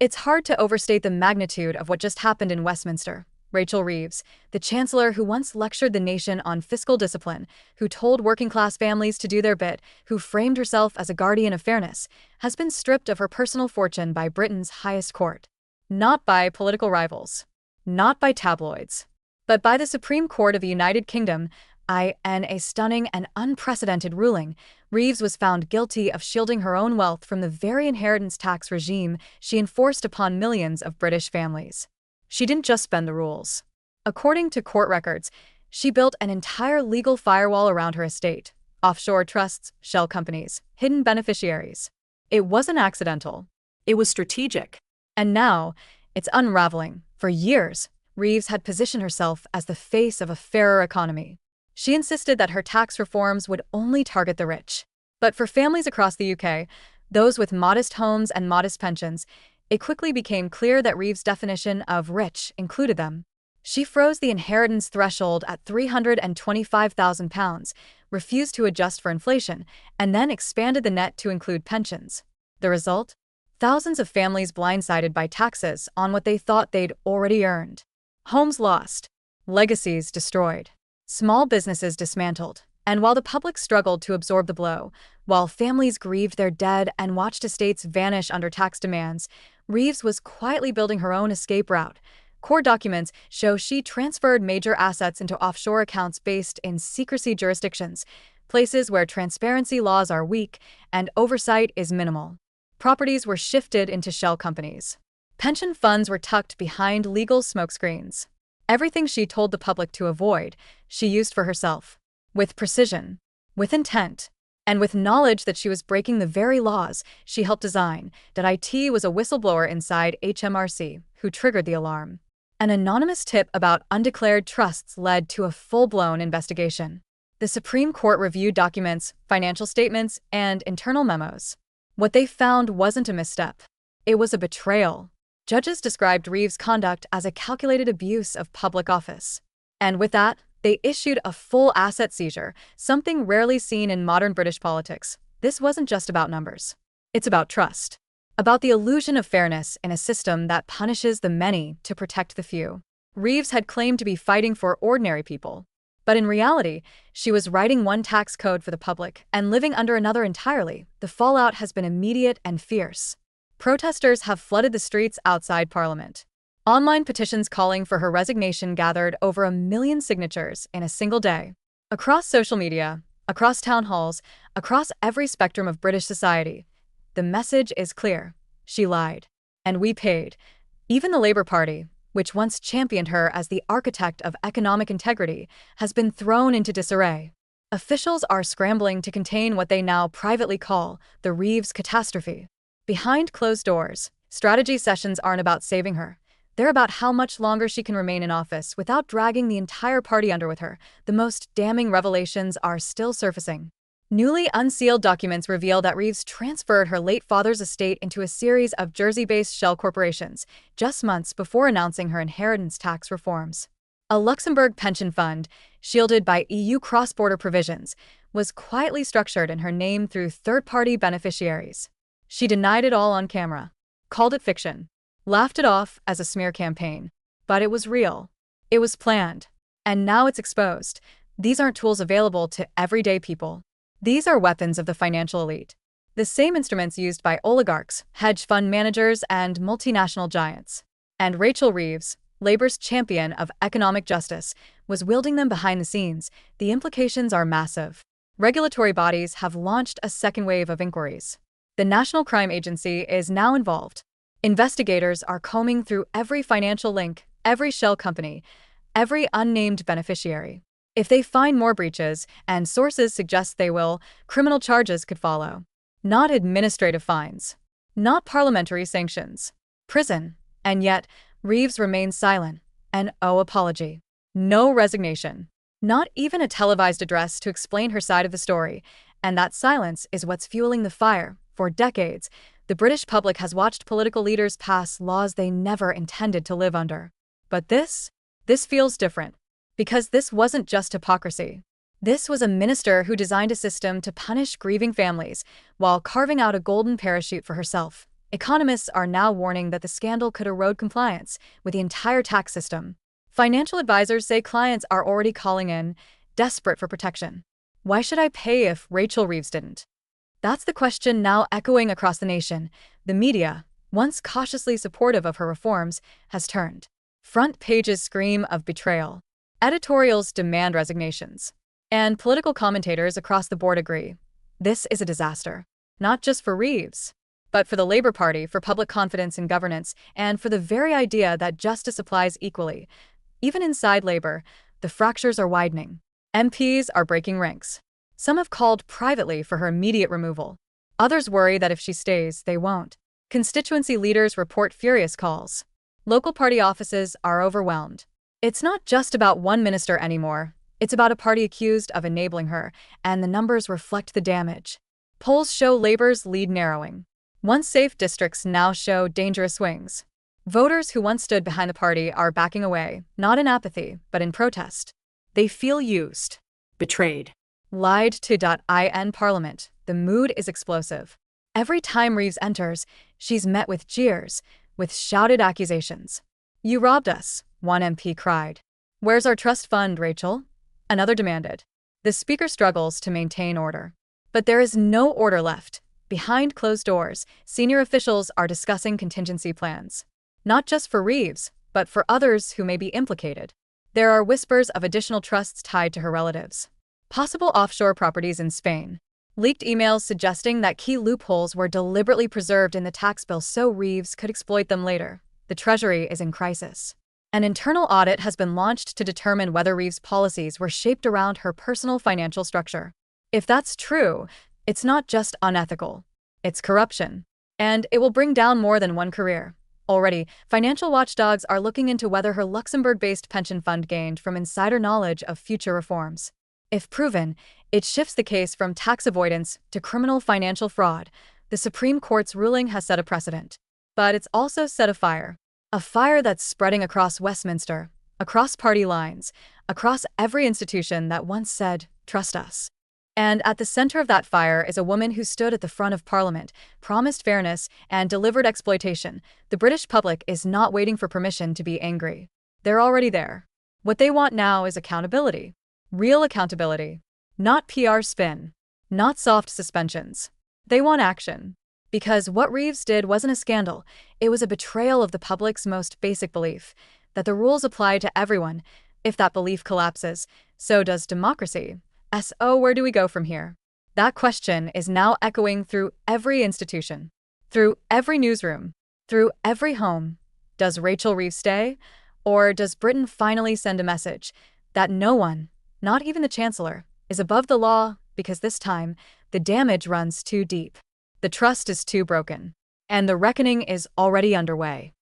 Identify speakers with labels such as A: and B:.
A: It's hard to overstate the magnitude of what just happened in Westminster. Rachel Reeves, the Chancellor who once lectured the nation on fiscal discipline, who told working-class families to do their bit, who framed herself as a guardian of fairness, has been stripped of her personal fortune by Britain's highest court. Not by political rivals, not by tabloids, but by the Supreme Court of the United Kingdom. In a stunning and unprecedented ruling, Reeves was found guilty of shielding her own wealth from the very inheritance tax regime she enforced upon millions of British families. She didn't just bend the rules. According to court records, she built an entire legal firewall around her estate: offshore trusts, shell companies, hidden beneficiaries. It wasn't accidental. It was strategic. And now, it's unraveling. For years, Reeves had positioned herself as the face of a fairer economy. She insisted that her tax reforms would only target the rich. But for families across the UK, those with modest homes and modest pensions, it quickly became clear that Reeves' definition of rich included them. She froze the inheritance threshold at £325,000, refused to adjust for inflation, and then expanded the net to include pensions. The result? Thousands of families blindsided by taxes on what they thought they'd already earned. Homes lost, legacies destroyed, small businesses dismantled. And while the public struggled to absorb the blow, while families grieved their dead and watched estates vanish under tax demands, Reeves was quietly building her own escape route. Court documents show she transferred major assets into offshore accounts based in secrecy jurisdictions, places where transparency laws are weak and oversight is minimal. Properties were shifted into shell companies. Pension funds were tucked behind legal smokescreens. Everything she told the public to avoid, she used for herself. With precision, with intent, and with knowledge that she was breaking the very laws she helped design. IT was a whistleblower inside HMRC who triggered the alarm. An anonymous tip about undeclared trusts led to a full-blown investigation. The Supreme Court reviewed documents, financial statements, and internal memos. What they found wasn't a misstep. It was a betrayal. Judges described Reeves' conduct as a calculated abuse of public office. And with that, they issued a full asset seizure, something rarely seen in modern British politics. This wasn't just about numbers. It's about trust. About the illusion of fairness in a system that punishes the many to protect the few. Reeves had claimed to be fighting for ordinary people. But in reality, she was writing one tax code for the public and living under another entirely. The fallout has been immediate and fierce. Protesters have flooded the streets outside Parliament. Online petitions calling for her resignation gathered over 1 million signatures in a single day. Across social media, across town halls, across every spectrum of British society, the message is clear. She lied. And we paid. Even the Labour Party, which once championed her as the architect of economic integrity, has been thrown into disarray. Officials are scrambling to contain what they now privately call the Reeves catastrophe. Behind closed doors, strategy sessions aren't about saving her. They're about how much longer she can remain in office without dragging the entire party under with her. The most damning revelations are still surfacing. Newly unsealed documents reveal that Reeves transferred her late father's estate into a series of Jersey-based shell corporations just months before announcing her inheritance tax reforms. A Luxembourg pension fund, shielded by EU cross-border provisions, was quietly structured in her name through third-party beneficiaries. She denied it all on camera, called it fiction, laughed it off as a smear campaign. But it was real. It was planned. And now it's exposed. These aren't tools available to everyday people. These are weapons of the financial elite. The same instruments used by oligarchs, hedge fund managers, and multinational giants. And Rachel Reeves, Labour's champion of economic justice, was wielding them behind the scenes. The implications are massive. Regulatory bodies have launched a second wave of inquiries. The National Crime Agency is now involved. Investigators are combing through every financial link, every shell company, every unnamed beneficiary. If they find more breaches, and sources suggest they will, criminal charges could follow. Not administrative fines. Not parliamentary sanctions. Prison. And yet, Reeves remains silent. And no apology. No resignation. Not even a televised address to explain her side of the story. And that silence is what's fueling the fire. For decades, the British public has watched political leaders pass laws they never intended to live under. But this feels different. Because this wasn't just hypocrisy. This was a minister who designed a system to punish grieving families while carving out a golden parachute for herself. Economists are now warning that the scandal could erode compliance with the entire tax system. Financial advisors say clients are already calling in, desperate for protection. Why should I pay if Rachel Reeves didn't? That's the question now echoing across the nation. The media, once cautiously supportive of her reforms, has turned. Front pages scream of betrayal. Editorials demand resignations. And political commentators across the board agree. This is a disaster. Not just for Reeves, but for the Labour Party, for public confidence in governance, and for the very idea that justice applies equally. Even inside Labour, the fractures are widening. MPs are breaking ranks. Some have called privately for her immediate removal. Others worry that if she stays, they won't. Constituency leaders report furious calls. Local party offices are overwhelmed. It's not just about one minister anymore. It's about a party accused of enabling her, and the numbers reflect the damage. Polls show Labour's lead narrowing. Once safe districts now show dangerous swings. Voters who once stood behind the party are backing away, not in apathy, but in protest. They feel used,
B: betrayed,
A: lied to. In Parliament, the mood is explosive. Every time Reeves enters, she's met with jeers, with shouted accusations. "You robbed us," one MP cried. "Where's our trust fund, Rachel?" Another demanded. The Speaker struggles to maintain order. But there is no order left. Behind closed doors, senior officials are discussing contingency plans. Not just for Reeves, but for others who may be implicated. There are whispers of additional trusts tied to her relatives. Possible offshore properties in Spain. Leaked emails suggesting that key loopholes were deliberately preserved in the tax bill so Reeves could exploit them later. The Treasury is in crisis. An internal audit has been launched to determine whether Reeves' policies were shaped around her personal financial structure. If that's true, it's not just unethical. It's corruption. And it will bring down more than one career. Already, financial watchdogs are looking into whether her Luxembourg-based pension fund gained from insider knowledge of future reforms. If proven, it shifts the case from tax avoidance to criminal financial fraud. The Supreme Court's ruling has set a precedent. But it's also set a fire. A fire that's spreading across Westminster, across party lines, across every institution that once said, "Trust us." And at the center of that fire is a woman who stood at the front of Parliament, promised fairness, and delivered exploitation. The British public is not waiting for permission to be angry. They're already there. What they want now is accountability. Real accountability. Not PR spin. Not soft suspensions. They want action. Because what Reeves did wasn't a scandal. It was a betrayal of the public's most basic belief, that the rules apply to everyone. If that belief collapses, so does democracy. So where do we go from here? That question is now echoing through every institution, through every newsroom, through every home. Does Rachel Reeves stay? Or does Britain finally send a message that no one, not even the Chancellor, is above the law because this time the damage runs too deep? The trust is too broken. And the reckoning is already underway.